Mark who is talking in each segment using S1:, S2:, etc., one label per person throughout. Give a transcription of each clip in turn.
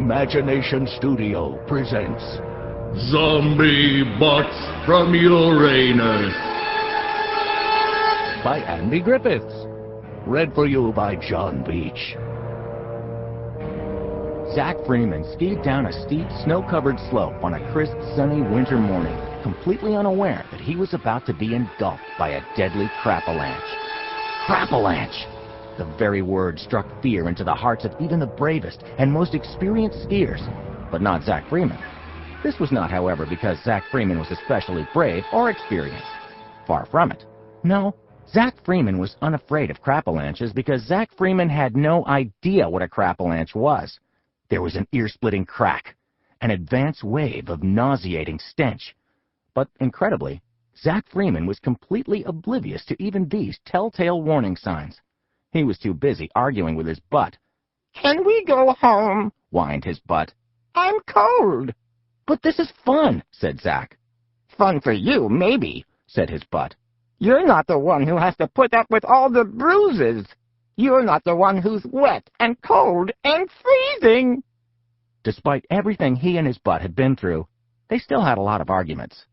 S1: Imagination Studio presents
S2: Zombie Butts from Uranus
S1: by Andy Griffiths. Read for you by John Beach.
S3: Zack Freeman skied down a steep, snow-covered slope on a crisp, sunny winter morning, completely unaware that he was about to be engulfed by a deadly crap-avalanche. Crap-avalanche! The very word struck fear into the hearts of even the bravest and most experienced skiers, but not Zack Freeman. This was not, however, because Zack Freeman was especially brave or experienced. Far from it. No, Zack Freeman was unafraid of crap-avalanches because Zack Freeman had no idea what a crap-avalanche was. There was an ear-splitting crack, an advance wave of nauseating stench. But incredibly, Zack Freeman was completely oblivious to even these telltale warning signs. He was too busy arguing with his butt.
S4: "Can we go home?"
S3: whined his butt.
S4: "I'm cold."
S3: "But this is fun," said Zack.
S4: "Fun for you, maybe,"
S3: said his butt.
S4: "You're not the one who has to put up with all the bruises. You're not the one who's wet and cold and freezing."
S3: Despite everything he and his butt had been through, they still had a lot of arguments.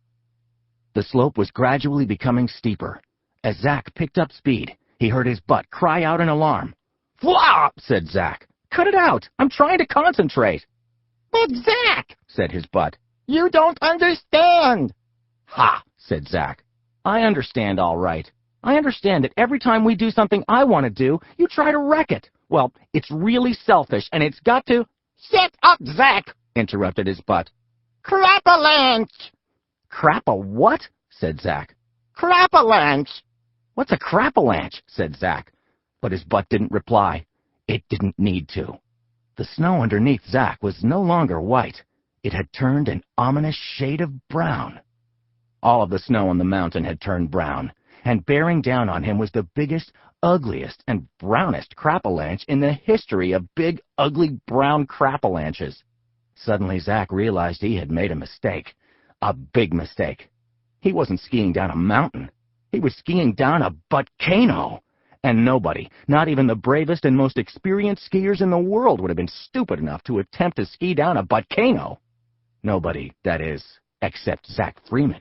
S3: The slope was gradually becoming steeper. As Zack picked up speed, he heard his butt cry out in alarm. "Flop!" said Zack. "Cut it out! I'm trying to concentrate."
S4: "But Zack,"
S3: said his butt,
S4: "you don't understand."
S3: "Ha!" said Zack. "I understand all right. I understand that every time we do something I want to do, you try to wreck it. Well, it's really selfish, and it's got to—"
S4: "Shut up, Zack!"
S3: interrupted his butt.
S4: "Crap-avalanche!"
S3: "Crap a what?" said Zack.
S4: "Crap-avalanche!"
S3: "What's a crap-avalanche?" said Zack. But his butt didn't reply. It didn't need to. The snow underneath Zack was no longer white. It had turned an ominous shade of brown. All of the snow on the mountain had turned brown, and bearing down on him was the biggest, ugliest, and brownest crap-avalanche in the history of big, ugly, brown crap-avalanches. Suddenly Zack realized he had made a mistake. A big mistake. He wasn't skiing down a mountain. He was skiing down a butt-cano. And nobody, not even the bravest and most experienced skiers in the world, would have been stupid enough to attempt to ski down a butt-cano. Nobody, that is, except Zack Freeman.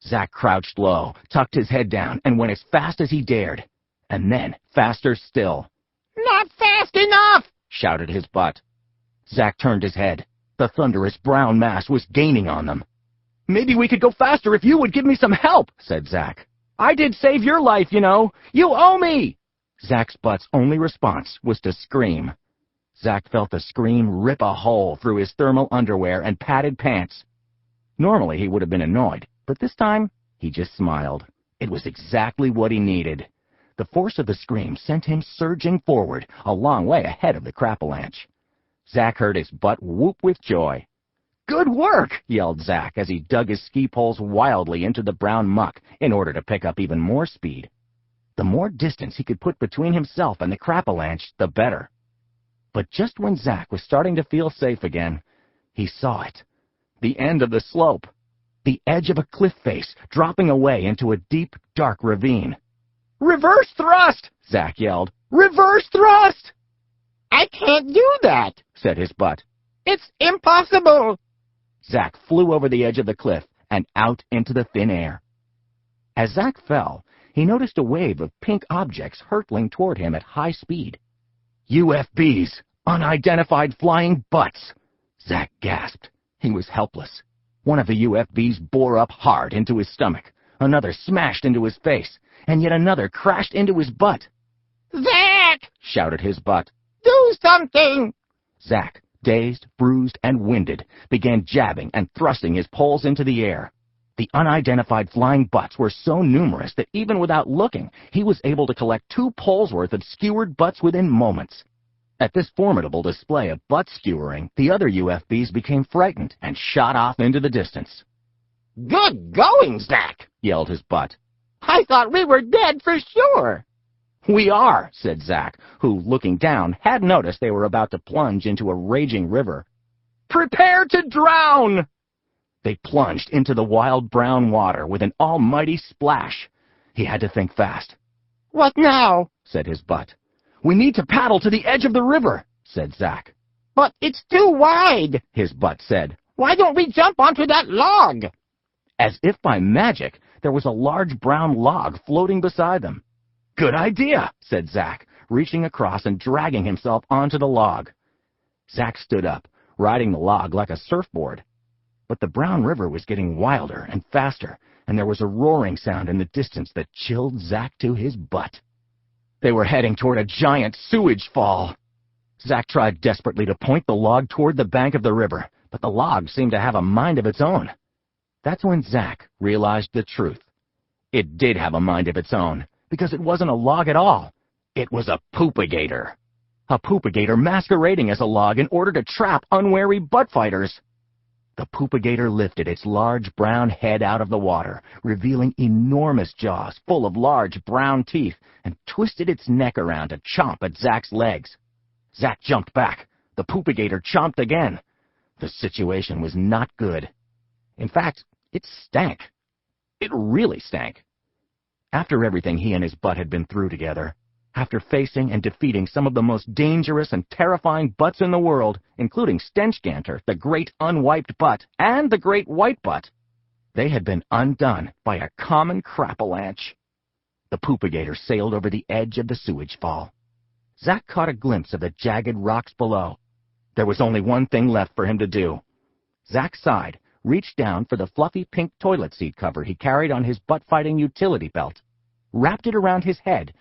S3: Zack crouched low, tucked his head down, and went as fast as he dared. And then, faster still.
S4: "Not fast enough!"
S3: shouted his butt. Zack turned his head. The thunderous brown mass was gaining on them. "Maybe we could go faster if you would give me some help," said Zack. "I did save your life, you know. You owe me!" Zack's butt's only response was to scream. Zack felt the scream rip a hole through his thermal underwear and padded pants. Normally he would have been annoyed, but this time he just smiled. It was exactly what he needed. The force of the scream sent him surging forward, a long way ahead of the crap-avalanche. Zack heard his butt whoop with joy. "Good work!" yelled Zack as he dug his ski poles wildly into the brown muck in order to pick up even more speed. The more distance he could put between himself and the crap-avalanche, the better. But just when Zack was starting to feel safe again, he saw it. The end of the slope. The edge of a cliff face dropping away into a deep, dark ravine. "Reverse thrust!" Zack yelled. "Reverse thrust!"
S4: "I can't do that,"
S3: said his butt.
S4: "It's impossible."
S3: Zack flew over the edge of the cliff and out into the thin air. As Zack fell, he noticed a wave of pink objects hurtling toward him at high speed. UFBs, unidentified flying butts. Zack gasped. He was helpless. One of the UFBs bore up hard into his stomach, another smashed into his face, and yet another crashed into his butt.
S4: "Zack!"
S3: shouted his butt.
S4: "Do something!"
S3: Zack, dazed, bruised, and winded, began jabbing and thrusting his poles into the air. The unidentified flying butts were so numerous that even without looking, he was able to collect 2 poles worth of skewered butts within moments. At this formidable display of butt skewering, the other UFBs became frightened and shot off into the distance.
S4: "Good going, Zack!"
S3: yelled his butt.
S4: "I thought we were dead for sure."
S3: "We are," said Zack, who, looking down, had noticed they were about to plunge into a raging river. "Prepare to drown!" They plunged into the wild brown water with an almighty splash. He had to think fast.
S4: "What now?"
S3: said his butt. "We need to paddle to the edge of the river," said Zack.
S4: But it's too wide,
S3: his butt said.
S4: Why don't we jump onto that log?
S3: As if by magic, there was a large brown log floating beside them. Good idea, said Zack, reaching across and dragging himself onto the log. Zack stood up, riding the log like a surfboard. But the brown river was getting wilder and faster, and there was a roaring sound in the distance that chilled Zack to his butt. They were heading toward a giant sewage fall. Zack tried desperately to point the log toward the bank of the river, but the log seemed to have a mind of its own. That's when Zack realized the truth. It did have a mind of its own, because it wasn't a log at all. It was a poopigator. A poopigator masquerading as a log in order to trap unwary butt fighters. The poopigator lifted its large brown head out of the water, revealing enormous jaws full of large brown teeth, and twisted its neck around to chomp at Zack's legs. Zack jumped back. The poopigator chomped again. The situation was not good. In fact, it stank. It really stank. After everything he and his butt had been through together, after facing and defeating some of the most dangerous and terrifying butts in the world, including Stenchganter, the great unwiped butt, and the great white butt, they had been undone by a common crapalanche. The poopigator sailed over the edge of the sewage fall. Zack caught a glimpse of the jagged rocks below. There was only one thing left for him to do. Zack sighed, reached down for the fluffy pink toilet seat cover he carried on his butt-fighting utility belt, wrapped it around his head,